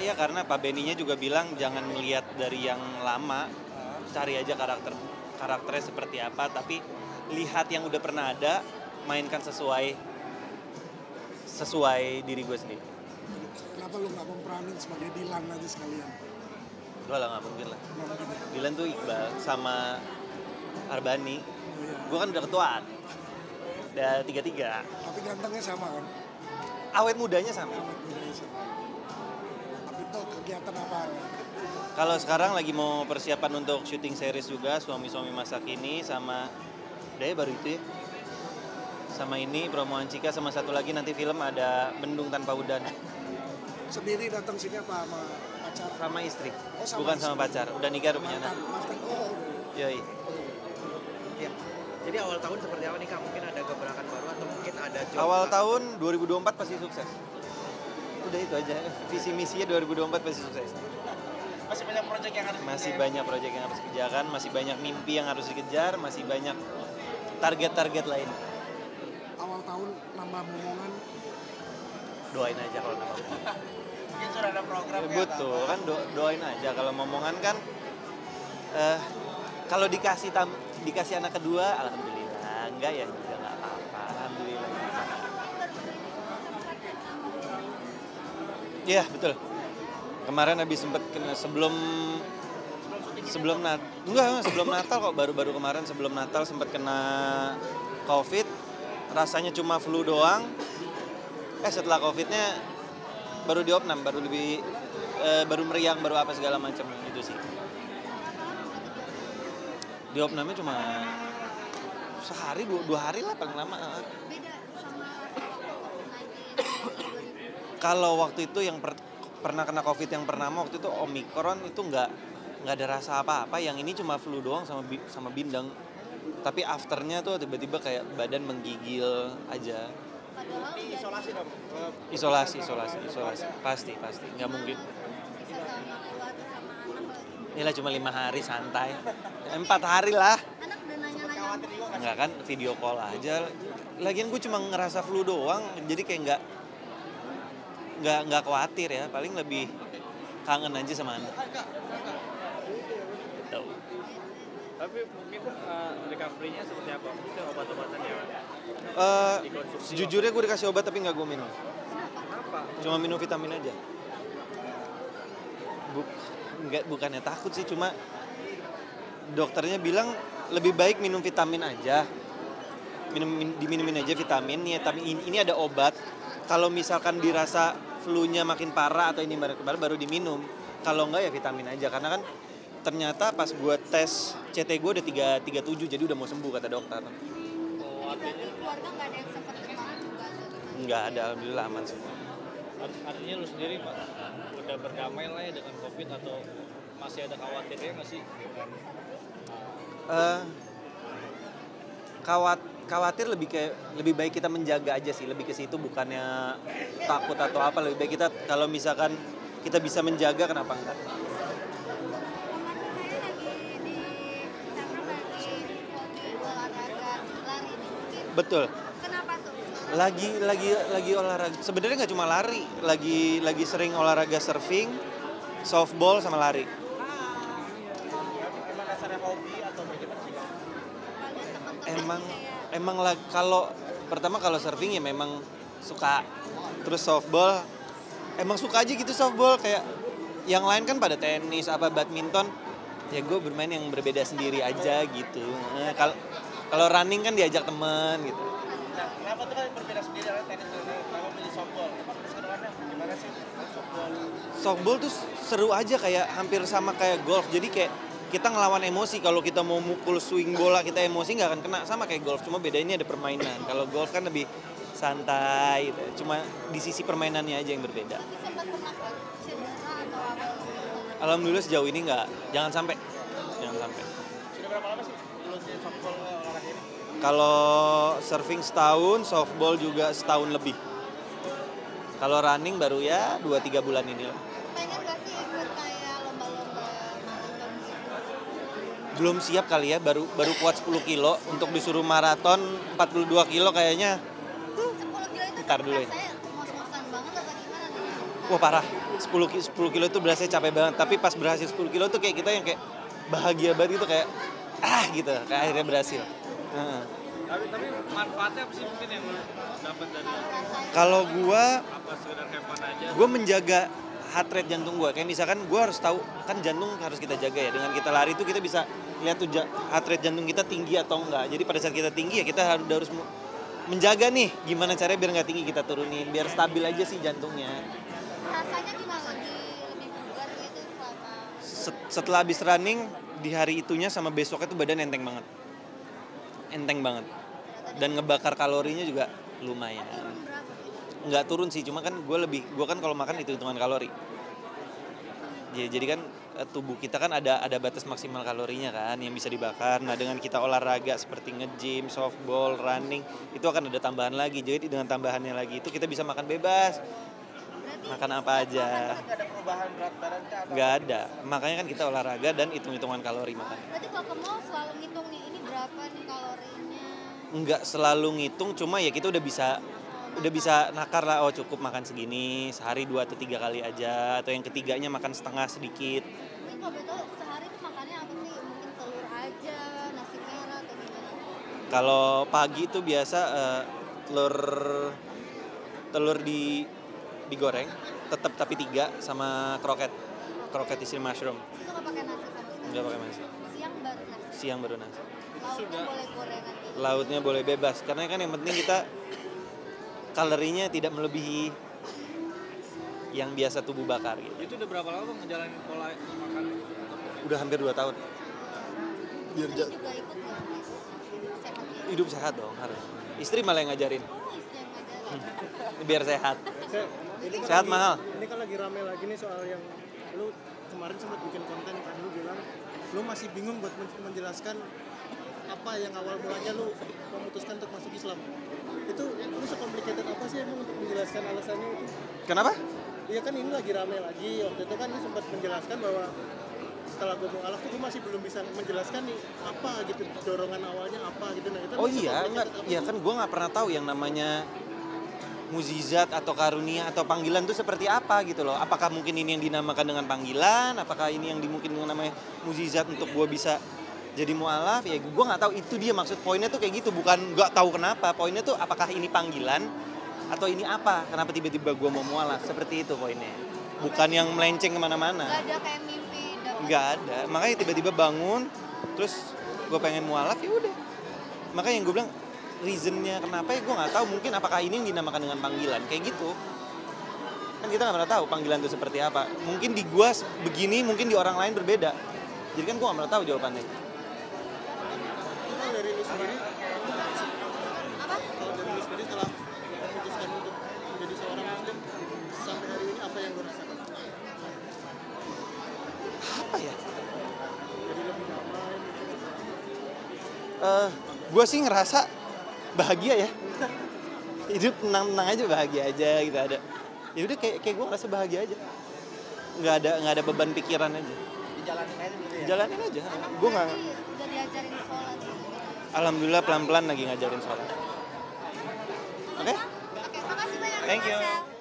Iya, karena Pak Benny-nya juga bilang jangan melihat dari yang lama, cari aja karakternya seperti apa, tapi lihat yang udah pernah ada, mainkan sesuai diri gue sendiri. Kenapa lu nggak memperanin sebagai Dilan aja sekalian? Gue lah nggak mungkin lah. Nggak mungkin ya? Dilan tuh Iqbal sama Arbani. Oh, iya. Gue kan udah ketuaan. Udah 33. Tapi gantengnya sama kan? Awet mudanya sama. Tapi itu kegiatan apa ya? Kalau sekarang lagi mau persiapan untuk syuting series juga, Suami-Suami Masa Kini sama baru itu ya. Sama ini promoan Cika, sama satu lagi nanti film ada Bendung Tanpa Udan. Sendiri datang sini apa sama pacar? Sama istri. Oh, sama Bukan istri. sama pacar. Udah nikah, udah punya anak. Mantan. Oh. Yoi. Ya. Jadi awal tahun seperti apa nih Kak? Mungkin ada gebrakan baru atau mungkin ada job Awal Kak? tahun 2024 pasti sukses. Udah itu aja. Visi misinya 2024 pasti sukses. Masih banyak proyek yang harus Masih banyak proyek yang harus dikerjakan, masih banyak mimpi yang harus dikejar, masih banyak target-target lain. Awal tahun nambah momongan. Doain aja kalau nambah. Mungkin sudah ada program ya Betul kan, doain aja. Kalau momongan kan kalau dikasih anak kedua, alhamdulillah. Enggak ya juga nggak apa-apa, alhamdulillah. Iya betul. Kemarin habis sempet kena sebelum Natal kok, baru kemarin sebelum Natal sempet kena COVID. Rasanya cuma flu doang. Setelah COVID-nya baru diopnam, baru meriang, baru apa segala macam gitu sih. Diopnamnya cuma sehari, dua hari lah paling lama. Kalau waktu itu yang pernah kena COVID yang pertama waktu itu Omikron itu nggak ada rasa apa-apa. Yang ini cuma flu doang sama bindeng. Tapi afternya tuh tiba-tiba kayak badan menggigil aja. Isolasi dong. Isolasi. Pasti. Nggak mungkin. Inilah cuma 5 hari santai. 4 hari lah. Enggak kan, video call aja. Lagian gue cuma ngerasa flu doang, jadi kayak nggak khawatir ya. Paling lebih kangen aja sama anak. Gitu. Tapi mungkin recovery-nya seperti apa? Mungkin obat-obatannya Sejujurnya gue dikasih obat tapi nggak gue minum. kenapa? Cuma minum vitamin aja. Bukannya takut sih, cuma dokternya bilang lebih baik minum vitamin aja. Diminumin aja vitaminnya. Tapi ini ada obat. Kalau misalkan dirasa flu-nya makin parah atau ini baru diminum. Kalau enggak ya vitamin aja. Karena kan ternyata pas gue tes CT gue udah 337, jadi udah mau sembuh kata dokter. Oh, artinya Keluarga nggak ada yang sempat kena juga? Enggak ada, alhamdulillah aman semua. artinya lu sendiri udah berdamai lah ya dengan COVID atau masih ada khawatirnya nggak sih? Khawatir lebih baik kita menjaga aja sih, lebih ke situ, bukannya takut atau apa. Lebih baik kita kalau misalkan kita bisa menjaga, kenapa enggak? Kemarin kayaknya lagi di Instagram lagi olahraga lari nih mungkin. Betul. Kenapa tuh? Lagi olahraga. Sebenarnya nggak cuma lari, lagi sering olahraga surfing, softball sama lari. Emang dasarnya hobi atau bagaimana sih? Emang kalau surfing ya memang suka. Terus softball emang suka aja gitu softball, kayak yang lain kan pada tenis apa badminton. Ya gue bermain yang berbeda sendiri aja gitu. Kalau running kan diajak temen gitu. Nah, kenapa tuh kan berbeda sendiri dengan tenis dan kenapa milih softball? Emang keseruannya gimana sih softball? Softball tuh seru aja, kayak hampir sama kayak golf. Jadi kayak kita ngelawan emosi. Kalau kita mau mukul swing bola kita emosi nggak akan kena, sama kayak golf. Cuma beda ini ada permainan. Kalau golf kan lebih santai gitu. Cuma di sisi permainannya aja yang berbeda. Sempat pernah cedera atau apa? Alhamdulillah sejauh ini nggak. Jangan sampai. Sudah berapa lama sih lu di softball olahraga ini? Kalau surfing setahun, softball juga setahun lebih. Kalau running baru ya 2-3 bulan ini lah. Pengen gak sih ikut kayak lomba-lomba maraton gitu? Belum siap kali ya, baru kuat 10 kilo. Untuk disuruh maraton 42 kilo kayaknya 10 kilo itu Ntar dulu ya. rasanya ngos-ngosan banget atau gimana nih? wah parah, 10 kilo itu berasa capek banget, tapi pas berhasil 10 kilo tuh kayak kita yang kayak bahagia banget gitu, kayak gitu, kayak akhirnya berhasil. Heeh. Tapi manfaatnya apa sih mungkin yang lu dapat dari Kalau gua apa sekedar have fun aja? gue menjaga heart rate jantung gue. Kayak misalkan gue harus tahu, kan jantung harus kita jaga ya. Dengan kita lari itu kita bisa lihat tuh heart rate jantung kita tinggi atau enggak. Jadi pada saat kita tinggi ya kita harus menjaga nih gimana caranya biar nggak tinggi, kita turunin biar stabil aja sih jantungnya. Rasanya gimana? Lebih bugar gitu selama Setelah habis running di hari itunya sama besoknya tuh badan enteng banget. Dan ngebakar kalorinya juga lumayan. berapa? Nggak turun sih, cuma kan gue kan kalau makan itu hitungan kalori. Jadi kan tubuh kita kan ada batas maksimal kalorinya kan yang bisa dibakar. Nah dengan kita olahraga seperti nge-gym, softball, running, itu akan ada tambahan lagi. Jadi dengan tambahannya lagi itu kita bisa makan bebas, Berarti makan apa aja. Nggak ada perubahan berat badan kah? Atau Nggak ada. Makanya kan kita olahraga dan hitung-hitungan kalori makan. berarti kalau ke mall selalu ngitung nih ini berapa nih kalorinya. Nggak selalu ngitung, cuma ya kita udah bisa nakar lah, oh cukup makan segini, sehari 2 atau 3 kali aja, atau yang ketiganya makan setengah sedikit. Ini kalau betul sehari tuh makannya apa sih? Mungkin telur aja, nasi merah atau gimana? Kalau pagi itu biasa telur digoreng, tetap tapi 3 sama kroket isi mushroom. Itu nggak pakai nasi sama sekali. Nggak pakai nasi. Siang baru nasi. Siang baru nasi. Lauknya boleh gorengan gitu. Lautnya boleh bebas, karena kan yang penting kita kalorinya tidak melebihi yang biasa tubuh bakar gitu. Itu udah berapa lama Bang ngejalanin pola makan? Udah hampir 2 tahun. Biar Istri juga ikut nggak? Sehat ya? hidup sehat dong harus. Istri malah yang ngajarin. Oh, istri yang ngajarin. Biar sehat. Ini kan Sehat lagi- mahal. Ini kan lagi rame lagi nih soal yang lu kemarin sempat bikin konten kan, lu bilang lu masih bingung buat menjelaskan apa yang awal mulanya lu memutuskan untuk masuk Islam. Itu lu sekomplikated apa sih emang untuk menjelaskan alasannya itu? Kenapa? Iya kan ini lagi rame lagi, waktu itu kan lu sempat menjelaskan bahwa setelah gue mualaf tuh gue masih belum bisa menjelaskan nih apa gitu dorongan awalnya apa gitu. Nah itu Oh lu iya, se-complicated enggak. apa Ya sih? kan gue nggak pernah tahu yang namanya mukjizat atau karunia atau panggilan itu seperti apa gitu loh. Apakah mungkin ini yang dinamakan dengan panggilan? Apakah ini yang mungkin dengan namanya mukjizat untuk gue bisa jadi mualaf? Ya gue nggak tahu. Itu dia maksud poinnya tuh kayak gitu. Bukan nggak tahu kenapa. Poinnya tuh apakah ini panggilan atau ini apa? Kenapa tiba-tiba gue mau mualaf? Seperti itu poinnya. Bukan yang melenceng kemana-mana. Gak ada kayak mimpi dapat. Nggak ada. Makanya tiba-tiba bangun, terus gue pengen mualaf, ya udah. Makanya yang gue bilang, reasonnya kenapa ya gue nggak tahu. Mungkin apakah ini yang dinamakan dengan panggilan, kayak gitu. Kan kita nggak pernah tahu panggilan itu seperti apa. Mungkin di gue begini, mungkin di orang lain berbeda. Jadi kan gue nggak pernah tahu jawabannya. Kalau dari lu sendiri, Apa? kalau dari lu sendiri setelah memutuskan untuk menjadi seorang muslim sampai hari ini apa yang lu rasakan? Apa ya? Jadi lebih damai mungkin. Gue sih ngerasa bahagia ya. Hidup tenang-tenang aja, bahagia aja gitu ada. Ya udah kayak gue ngerasa bahagia aja. Nggak ada beban pikiran aja. dijalanin aja dulu ya? Jalanin aja. Gue nggak. Berarti udah diajarin sholat gitu. Alhamdulillah pelan-pelan lagi ngajarin sholat. Oke? Oke, makasih banyak. Thank you. Marcel.